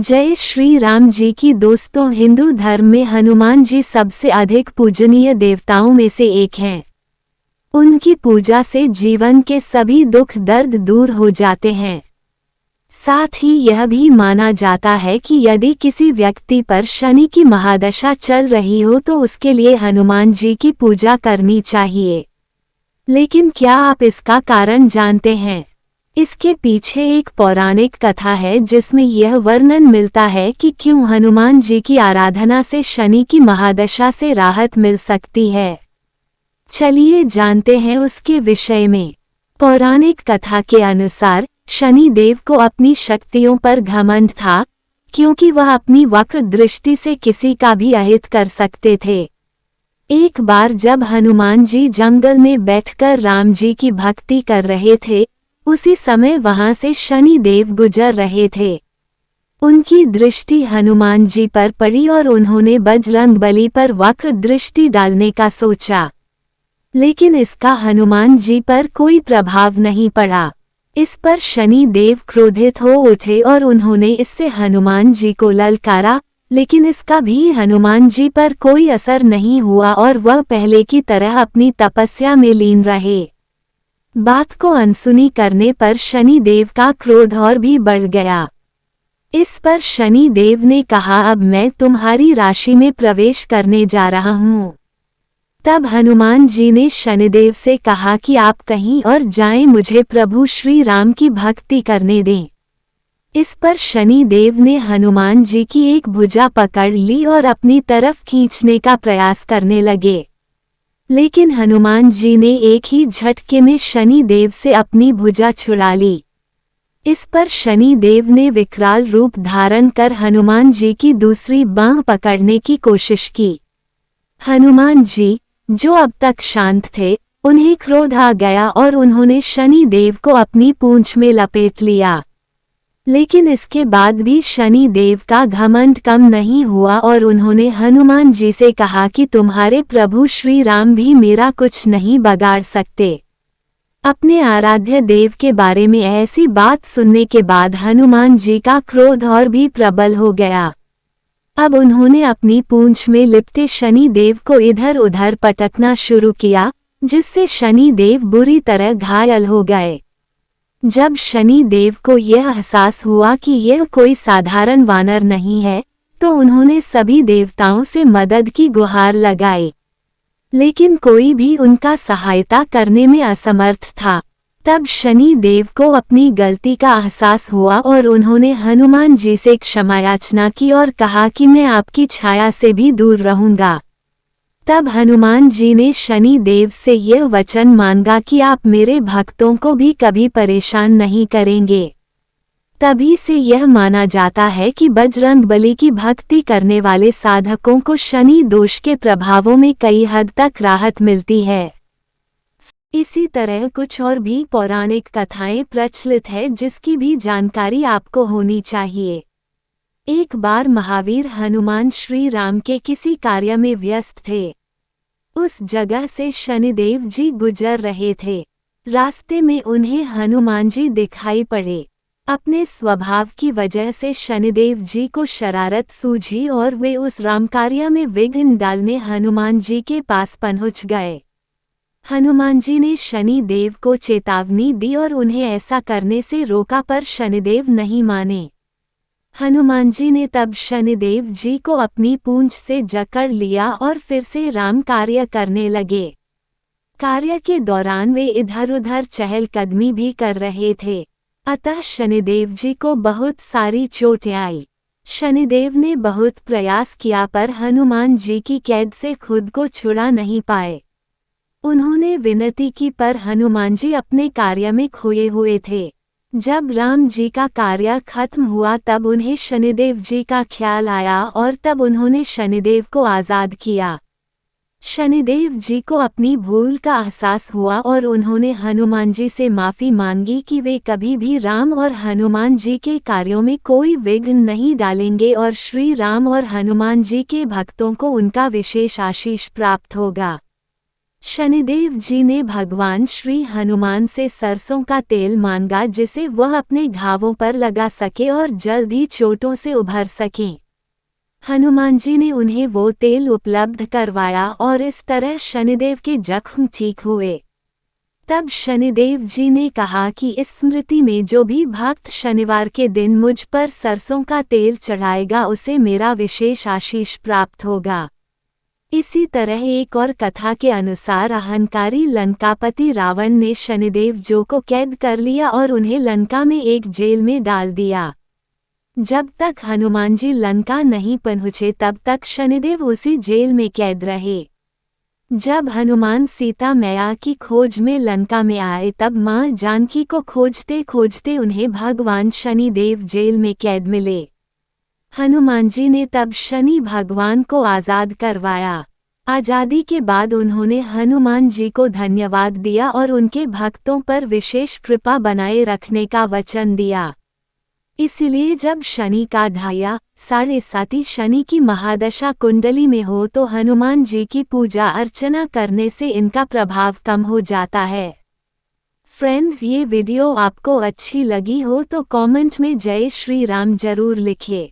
जय श्री राम जी की। दोस्तों, हिंदू धर्म में हनुमान जी सबसे अधिक पूजनीय देवताओं में से एक हैं। उनकी पूजा से जीवन के सभी दुख दर्द दूर हो जाते हैं। साथ ही यह भी माना जाता है कि यदि किसी व्यक्ति पर शनि की महादशा चल रही हो तो उसके लिए हनुमान जी की पूजा करनी चाहिए। लेकिन क्या आप इसका कारण जानते हैं? इसके पीछे एक पौराणिक कथा है जिसमें यह वर्णन मिलता है कि क्यों हनुमान जी की आराधना से शनि की महादशा से राहत मिल सकती है। चलिए जानते हैं उसके विषय में। पौराणिक कथा के अनुसार शनि देव को अपनी शक्तियों पर घमंड था, क्योंकि वह अपनी वक्र दृष्टि से किसी का भी अहित कर सकते थे। एक बार जब हनुमान जी जंगल में बैठकर राम जी की भक्ति कर रहे थे, उसी समय वहां से शनि देव गुजर रहे थे। उनकी दृष्टि हनुमान जी पर पड़ी और उन्होंने बजरंगबली पर वक्र दृष्टि डालने का सोचा, लेकिन इसका हनुमान जी पर कोई प्रभाव नहीं पड़ा। इस पर शनि देव क्रोधित हो उठे और उन्होंने इससे हनुमान जी को ललकारा, लेकिन इसका भी हनुमान जी पर कोई असर नहीं हुआ और वह पहले की तरह अपनी तपस्या में लीन रहे। बात को अनसुनी करने पर शनि देव का क्रोध और भी बढ़ गया। इस पर शनि देव ने कहा, अब मैं तुम्हारी राशि में प्रवेश करने जा रहा हूँ। तब हनुमान जी ने शनिदेव से कहा कि आप कहीं और जाएं, मुझे प्रभु श्री राम की भक्ति करने दें। इस पर शनि देव ने हनुमान जी की एक भुजा पकड़ ली और अपनी तरफ खींचने का प्रयास करने लगे, लेकिन हनुमान जी ने एक ही झटके में शनि देव से अपनी भुजा छुड़ा ली। इस पर शनि देव ने विकराल रूप धारण कर हनुमान जी की दूसरी बांह पकड़ने की कोशिश की। हनुमान जी, जो अब तक शांत थे, उन्हें क्रोध आ गया और उन्होंने शनि देव को अपनी पूंछ में लपेट लिया। लेकिन इसके बाद भी शनि देव का घमंड कम नहीं हुआ और उन्होंने हनुमान जी से कहा कि तुम्हारे प्रभु श्री राम भी मेरा कुछ नहीं बिगाड़ सकते। अपने आराध्य देव के बारे में ऐसी बात सुनने के बाद हनुमान जी का क्रोध और भी प्रबल हो गया। अब उन्होंने अपनी पूंछ में लिपटे शनि देव को इधर उधर पटकना शुरू किया, जिससे शनि देव बुरी तरह घायल हो गए। जब शनि देव को यह एहसास हुआ कि यह कोई साधारण वानर नहीं है, तो उन्होंने सभी देवताओं से मदद की गुहार लगाई, लेकिन कोई भी उनका सहायता करने में असमर्थ था। तब शनि देव को अपनी गलती का एहसास हुआ और उन्होंने हनुमान जी से क्षमा याचना की और कहा कि मैं आपकी छाया से भी दूर रहूंगा। तब हनुमान जी ने शनि देव से यह वचन मांगा कि आप मेरे भक्तों को भी कभी परेशान नहीं करेंगे। तभी से यह माना जाता है कि बजरंगबली की भक्ति करने वाले साधकों को शनि दोष के प्रभावों में कई हद तक राहत मिलती है। इसी तरह कुछ और भी पौराणिक कथाएं प्रचलित है जिसकी भी जानकारी आपको होनी चाहिए। एक बार महावीर हनुमान श्री राम के किसी कार्य में व्यस्त थे। उस जगह से शनिदेव जी गुजर रहे थे। रास्ते में उन्हें हनुमान जी दिखाई पड़े। अपने स्वभाव की वजह से शनिदेव जी को शरारत सूझी और वे उस राम कार्य में विघ्न डालने हनुमान जी के पास पहुंच गए। हनुमान जी ने शनि देव को चेतावनी दी और उन्हें ऐसा करने से रोका, पर शनिदेव नहीं माने। हनुमान जी ने तब शनिदेव जी को अपनी पूंछ से जकड़ लिया और फिर से राम कार्य करने लगे। कार्य के दौरान वे इधर उधर चहलकदमी भी कर रहे थे, अतः शनिदेव जी को बहुत सारी चोटें आई। शनिदेव ने बहुत प्रयास किया पर हनुमान जी की कैद से खुद को छुड़ा नहीं पाए। उन्होंने विनती की पर हनुमान जी अपने कार्य में खोए हुए थे। जब राम जी का कार्य खत्म हुआ तब उन्हें शनिदेव जी का ख्याल आया और तब उन्होंने शनिदेव को आज़ाद किया। शनिदेव जी को अपनी भूल का एहसास हुआ और उन्होंने हनुमान जी से माफ़ी मांगी कि वे कभी भी राम और हनुमान जी के कार्यों में कोई विघ्न नहीं डालेंगे और श्री राम और हनुमान जी के भक्तों को उनका विशेष आशीष प्राप्त होगा। शनिदेव जी ने भगवान श्री हनुमान से सरसों का तेल मांगा जिसे वह अपने घावों पर लगा सके और जल्द ही चोटों से उभर सकें। हनुमान जी ने उन्हें वो तेल उपलब्ध करवाया और इस तरह शनिदेव के जख्म ठीक हुए। तब शनिदेव जी ने कहा कि इस स्मृति में जो भी भक्त शनिवार के दिन मुझ पर सरसों का तेल चढ़ाएगा उसे मेरा विशेष आशीष प्राप्त होगा। इसी तरह एक और कथा के अनुसार अहंकारी लंकापति रावण ने शनिदेव जी को कैद कर लिया और उन्हें लंका में एक जेल में डाल दिया। जब तक हनुमान जी लंका नहीं पहुँचे तब तक शनिदेव उसी जेल में कैद रहे। जब हनुमान सीता मैया की खोज में लंका में आए तब मां जानकी को खोजते खोजते उन्हें भगवान शनिदेव जेल में कैद मिले। हनुमान जी ने तब शनि भगवान को आज़ाद करवाया। आज़ादी के बाद उन्होंने हनुमान जी को धन्यवाद दिया और उनके भक्तों पर विशेष कृपा बनाए रखने का वचन दिया। इसलिए जब शनि का ढाया 7.5 शनि की महादशा कुंडली में हो तो हनुमान जी की पूजा अर्चना करने से इनका प्रभाव कम हो जाता है। फ्रेंड्स, ये वीडियो आपको अच्छी लगी हो तो कमेंट में जय श्री राम जरूर लिखिए।